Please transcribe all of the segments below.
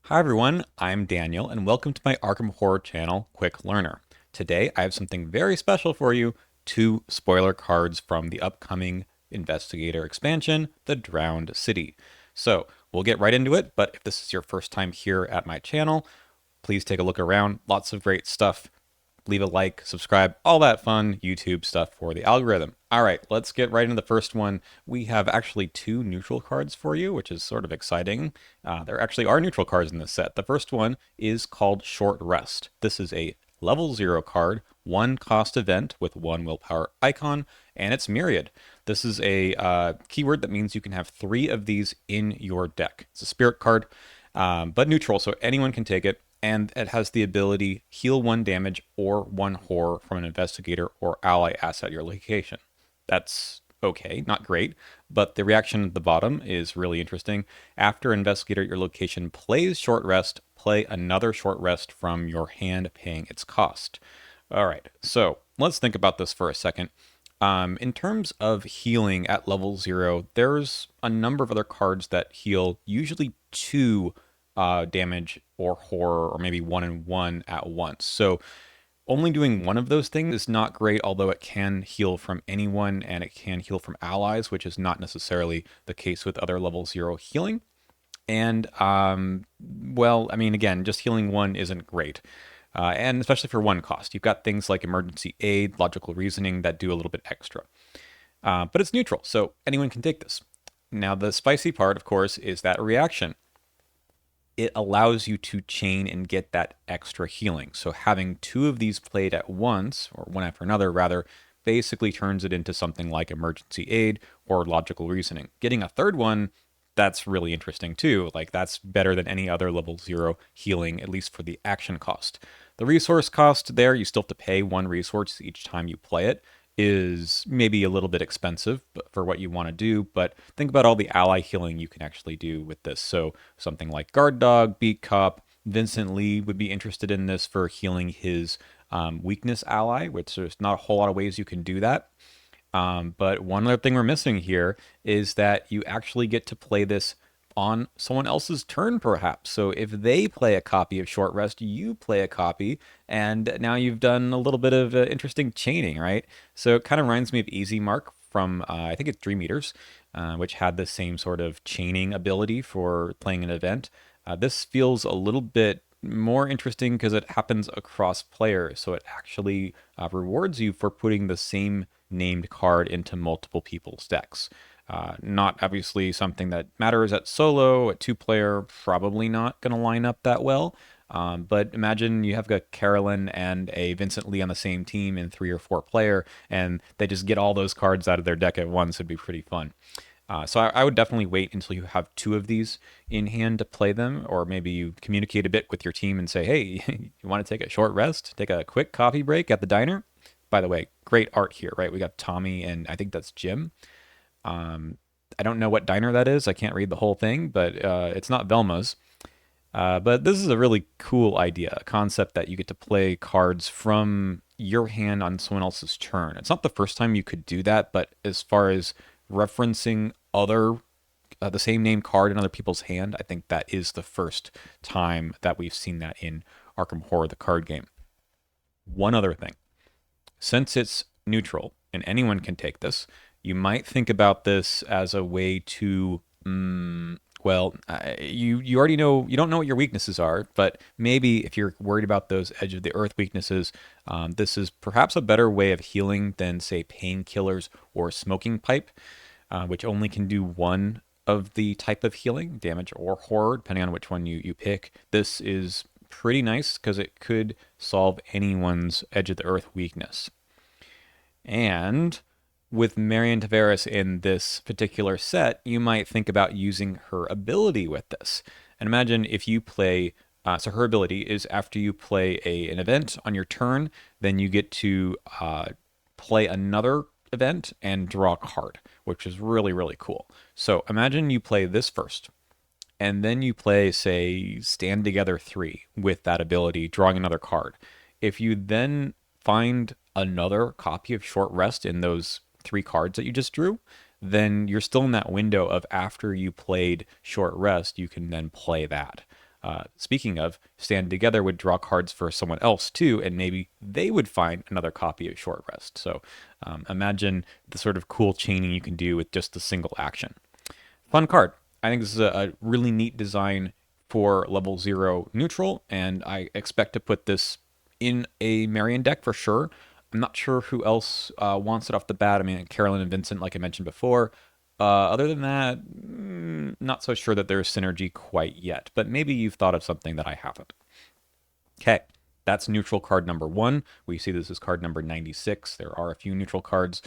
Hi everyone, I'm Daniel and welcome to my Arkham Horror channel, Quick Learner. Today I have something very special for you, 2 spoiler cards from the upcoming Investigator expansion, The Drowned City. So we'll get right into it, but if this is your first time here at my channel, please take a look around. Lots of great stuff. Leave a like, subscribe, all that fun YouTube stuff for the algorithm. All right, let's get right into the first one. We have actually 2 neutral cards for you, which is sort of exciting. There actually are neutral cards in this set. The first one is called Short Rest. This is a level 0 card, 1 cost event with 1 willpower icon, and it's myriad. This is a keyword that means you can have 3 of these in your deck. It's a spirit card, but neutral, so anyone can take it. And it has the ability heal 1 damage or 1 horror from an investigator or ally asset at your location. That's okay, not great, but the reaction at the bottom is really interesting. After investigator at your location plays short rest, play another short rest from your hand paying its cost. All right, so let's think about this for a second. In terms of healing at level 0, there's a number of other cards that heal, usually 2 damage or horror, or maybe 1 and 1 at once. So only doing one of those things is not great, although it can heal from anyone and it can heal from allies, which is not necessarily the case with other level 0 healing. And, well, I mean, again, just healing 1 isn't great. And especially for 1 cost. You've got things like emergency aid, logical reasoning that do a little bit extra. But it's neutral, so anyone can take this. Now, the spicy part, of course, is that reaction. It allows you to chain and get that extra healing. So having 2 of these played at once, or one after another rather, basically turns it into something like emergency aid or logical reasoning. Getting a third one, that's really interesting too. Like, that's better than any other level 0 healing, at least for the action cost. The resource cost there, you still have to pay 1 resource each time you play it, is maybe a little bit expensive for what you want to do, but think about all the ally healing you can actually do with this. So something like Guard Dog, Beat Cop, Vincent Lee would be interested in this for healing his weakness ally, which there's not a whole lot of ways you can do that. But one other thing we're missing here is that you actually get to play this on someone else's turn, perhaps. So if they play a copy of Short Rest, you play a copy, and now you've done a little bit of interesting chaining, right? So it kind of reminds me of Easy Mark from, I think it's Dream Eaters, which had the same sort of chaining ability for playing an event. This feels a little bit more interesting because it happens across players, so it actually rewards you for putting the same named card into multiple people's decks. Not obviously something that matters at solo. At 2-player, probably not going to line up that well. But imagine you have a Carolyn and a Vincent Lee on the same team in 3 or 4-player, and they just get all those cards out of their deck at once. It'd be pretty fun. So I would definitely wait until you have 2 of these in hand to play them, or maybe you communicate a bit with your team and say, hey, you want to take a short rest, take a quick coffee break at the diner? By the way, great art here, right? We got Tommy and I think that's Jim. I don't know what diner that is. I can't read the whole thing, but it's not Velma's. But this is a really cool idea, a concept that you get to play cards from your hand on someone else's turn. It's not the first time you could do that, but as far as referencing other the same name card in other people's hand, I think that is the first time that we've seen that in Arkham Horror, the card game. One other thing. Since it's neutral and anyone can take this, you might think about this as a way to, you already know, you don't know what your weaknesses are, but maybe if you're worried about those edge of the earth weaknesses, this is perhaps a better way of healing than, say, painkillers or smoking pipe, which only can do one of the type of healing, damage or horror, depending on which one you pick. This is pretty nice because it could solve anyone's edge of the earth weakness. And with Marion Tavares in this particular set, you might think about using her ability with this. And imagine if you play, so her ability is after you play an event on your turn, then you get to play another event and draw a card, which is really, really cool. So imagine you play this first, and then you play, say, Stand Together 3 with that ability, drawing another card. If you then find another copy of Short Rest in those 3 cards that you just drew, then you're still in that window of after you played Short Rest, you can then play that. speaking of, stand together would draw cards for someone else too, and maybe they would find another copy of Short Rest. So imagine the sort of cool chaining you can do with just a single action. Fun card. I think this is a really neat design for level 0 neutral, and I expect to put this in a Marion deck for sure. I'm not sure who else wants it off the bat. I mean, Carolyn and Vincent, like I mentioned before. Other than that, not so sure that there's synergy quite yet, but maybe you've thought of something that I haven't. Okay, that's neutral card number 1. We see this is card number 96. There are a few neutral cards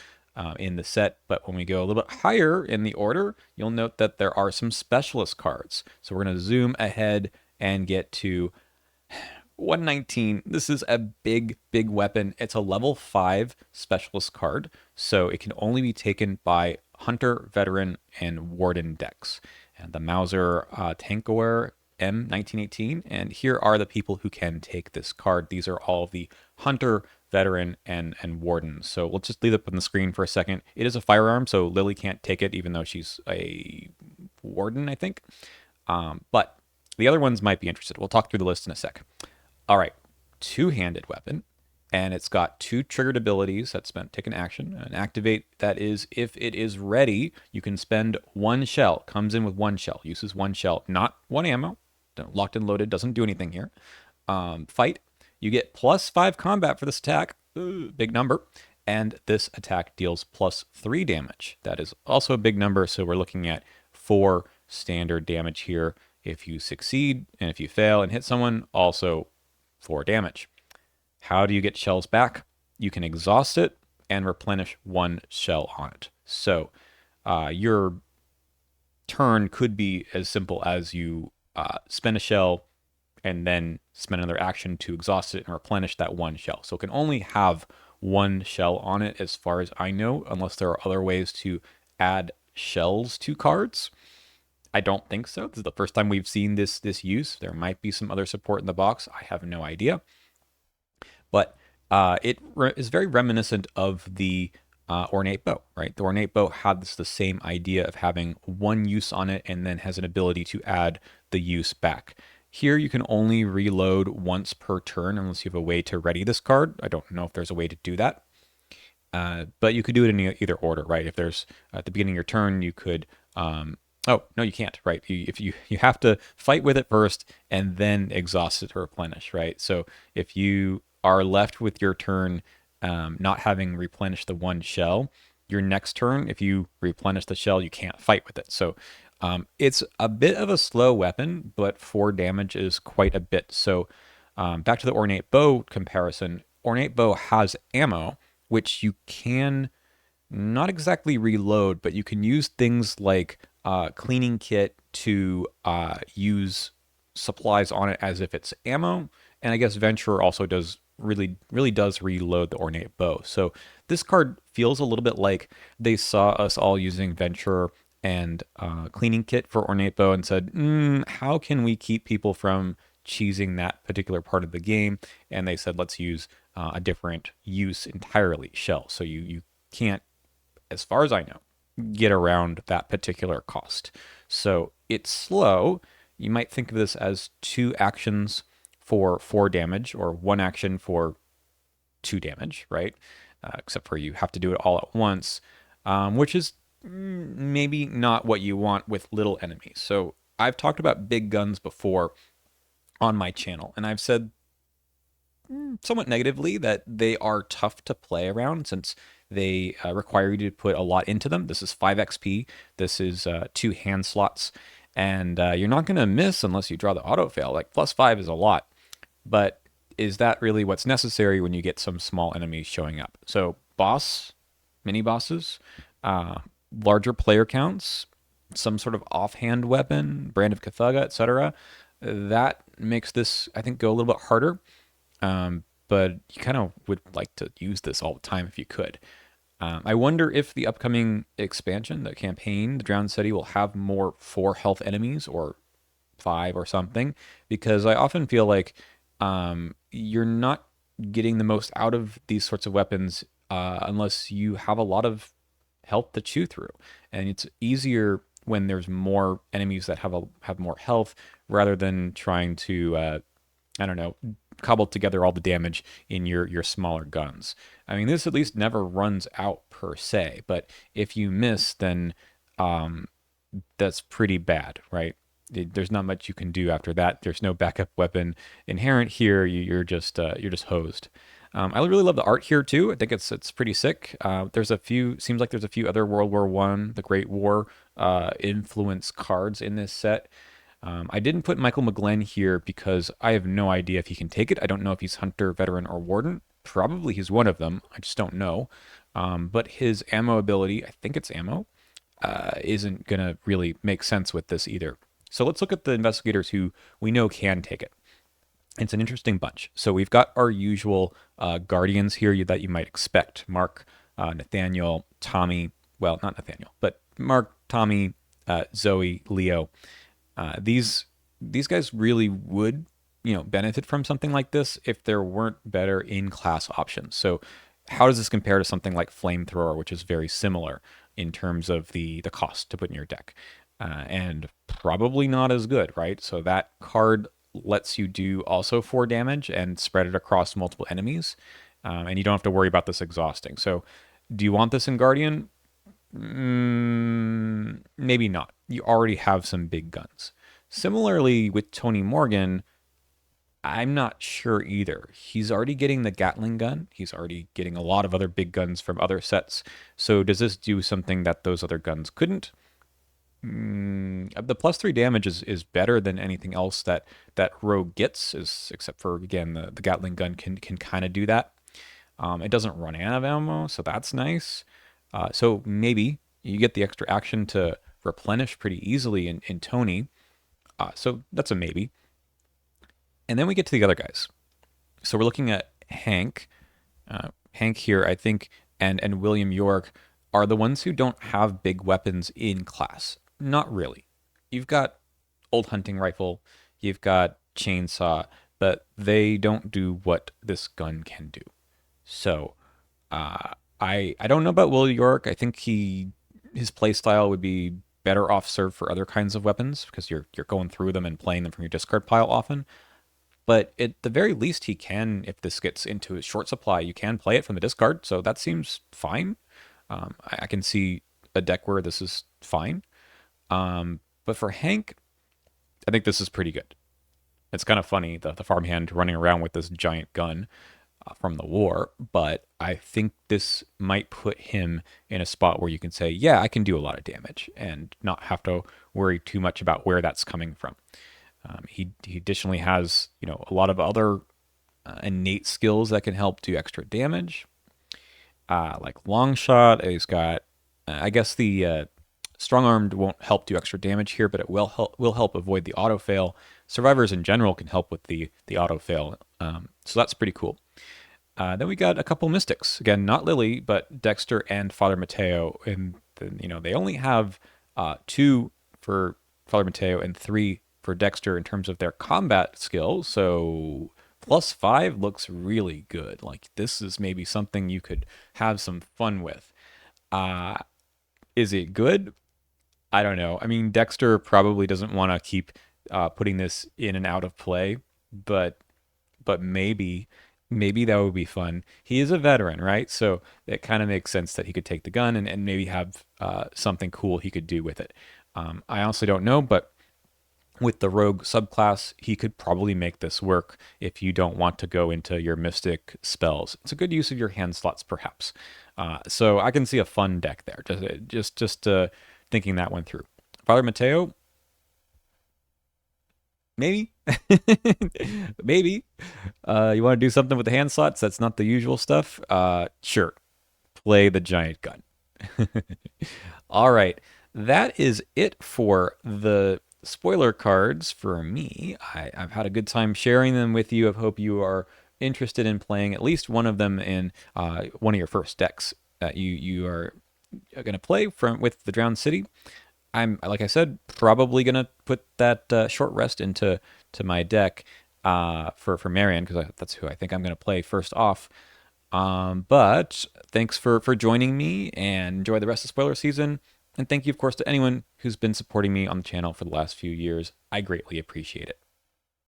in the set, but when we go a little bit higher in the order, you'll note that there are some specialist cards. So we're going to zoom ahead and get to 119. This is a big weapon. It's a level 5 specialist card, so it can only be taken by Hunter, Veteran, and Warden decks. And the Mauser Tankaware M1918, and here are the people who can take this card. These are all the Hunter, Veteran, and Warden. So we'll just leave it up on the screen for a second. It is a firearm, so Lily can't take it, even though she's a Warden, I think. But the other ones might be interested. We'll talk through the list in a sec. All right, two-handed weapon, and it's got 2 triggered abilities that take an action. And activate, that is, if it is ready, you can spend 1 shell. Comes in with 1 shell, uses 1 shell, not 1 ammo. Locked and loaded, doesn't do anything here. Fight, you get +5 combat for this attack, big number, and this attack deals +3 damage. That is also a big number, so we're looking at 4 standard damage here if you succeed, and if you fail and hit someone, also 4 damage. How do you get shells back? You can exhaust it and replenish 1 shell on it. So your turn could be as simple as you spend a shell and then spend another action to exhaust it and replenish that 1 shell. So it can only have 1 shell on it as far as I know, unless there are other ways to add shells to cards. I don't think so. This is the first time we've seen this use. There might be some other support in the box. I have no idea. But it is very reminiscent of the ornate bow, right? The ornate bow has the same idea of having 1 use on it and then has an ability to add the use back. Here you can only reload once per turn unless you have a way to ready this card. I don't know if there's a way to do that. But you could do it in either order, right? If there's at the beginning of your turn, you could oh, no, you can't, right? If you have to fight with it first and then exhaust it to replenish, right? So if you are left with your turn not having replenished the 1 shell, your next turn, if you replenish the shell, you can't fight with it. So it's a bit of a slow weapon, but 4 damage is quite a bit. So back to the ornate bow comparison, ornate bow has ammo, which you can not exactly reload, but you can use things like cleaning kit to use supplies on it as if it's ammo. And I guess Venturer also does really does reload the ornate bow. So this card feels a little bit like they saw us all using Venturer and cleaning kit for ornate bow and said, how can we keep people from cheesing that particular part of the game? And they said, let's use a different use entirely, shell. So you can't, as far as I know, get around that particular cost. So it's slow. You might think of this as 2 actions for 4 damage or 1 action for 2 damage, right? Except for you have to do it all at once, which is maybe not what you want with little enemies. So I've talked about big guns before on my channel, and I've said somewhat negatively that they are tough to play around since they require you to put a lot into them. This is 5 XP. This is 2 hand slots. And you're not going to miss unless you draw the auto fail. Like +5 is a lot. But is that really what's necessary when you get some small enemies showing up? So boss, mini bosses, larger player counts, some sort of offhand weapon, Brand of Cthulhu, etc. That makes this, I think, go a little bit harder. But you kind of would like to use this all the time if you could. I wonder if the upcoming expansion, the campaign, the Drowned City, will have more 4 health enemies or 5 or something, because I often feel like you're not getting the most out of these sorts of weapons unless you have a lot of health to chew through. And it's easier when there's more enemies that have more health, rather than trying to I don't know, cobble together all the damage in your smaller guns. I mean, this at least never runs out per se, but if you miss, then um, that's pretty bad, right? There's not much you can do after that. There's no backup weapon inherent here. You're just hosed. I really love the art here too. I think it's pretty sick. There's a few seems like there's a few other World War One, the Great War influence cards in this set. I didn't put Michael McGlenn here because I have no idea if he can take it. I don't know if he's Hunter, Veteran, or Warden. Probably he's one of them. I just don't know. But his ammo ability, I think it's ammo, isn't going to really make sense with this either. So let's look at the investigators who we know can take it. It's an interesting bunch. So we've got our usual guardians here that you might expect. Mark, Nathaniel, Tommy. Well, not Nathaniel, but Mark, Tommy, Zoe, Leo. These guys really would, benefit from something like this if there weren't better in-class options. So how does this compare to something like Flamethrower, which is very similar in terms of the cost to put in your deck? And probably not as good, right? So that card lets you do also 4 damage and spread it across multiple enemies, and you don't have to worry about this exhausting. So do you want this in Guardian? Maybe not. You already have some big guns. Similarly with Tony Morgan, I'm not sure either. He's already getting the Gatling gun. He's already getting a lot of other big guns from other sets. So does this do something that those other guns couldn't? The +3 damage is better than anything else that Rogue gets, except for, again, the Gatling gun can kind of do that. It doesn't run out of ammo, so that's nice. So maybe you get the extra action to replenish pretty easily in Tony. So that's a maybe. And then we get to the other guys. So we're looking at Hank. Hank here, I think, and William York are the ones who don't have big weapons in class. Not really. You've got old hunting rifle, you've got chainsaw, but they don't do what this gun can do. So I don't know about Will York. I think his play style would be better off served for other kinds of weapons because you're going through them and playing them from your discard pile often. But at the very least, he can, if this gets into his short supply, you can play it from the discard. So that seems fine. I can see a deck where this is fine. But for Hank, I think this is pretty good. It's kind of funny, the farmhand running around with this giant gun from the war, but I think this might put him in a spot where you can say, yeah, I can do a lot of damage and not have to worry too much about where that's coming from. He additionally has, a lot of other innate skills that can help do extra damage, like long shot. He's got, I guess the strong armed won't help do extra damage here, but it will help avoid the auto fail. Survivors in general can help with the auto fail, so that's pretty cool. Then we got a couple mystics. Again, not Lily, but Dexter and Father Mateo. And they only have 2 for Father Mateo and 3 for Dexter in terms of their combat skill. So +5 looks really good. Like, this is maybe something you could have some fun with. Is it good? I don't know. I mean, Dexter probably doesn't want to keep putting this in and out of play, but maybe that would be fun. He is a veteran, right? So it kind of makes sense that he could take the gun and maybe have something cool he could do with it. I honestly don't know, but with the rogue subclass, he could probably make this work if you don't want to go into your mystic spells. It's a good use of your hand slots, perhaps. So I can see a fun deck there. Just thinking that one through. Father Mateo, maybe, maybe. You want to do something with the hand slots? That's not the usual stuff. Sure, play the giant gun. All right, that is it for the spoiler cards for me. I've had a good time sharing them with you. I hope you are interested in playing at least one of them in one of your first decks that you are going to play with the Drowned City. I'm, like I said, probably going to put that short rest into my deck for Marion, because that's who I think I'm going to play first off. But thanks for joining me, and enjoy the rest of spoiler season. And thank you, of course, to anyone who's been supporting me on the channel for the last few years. I greatly appreciate it.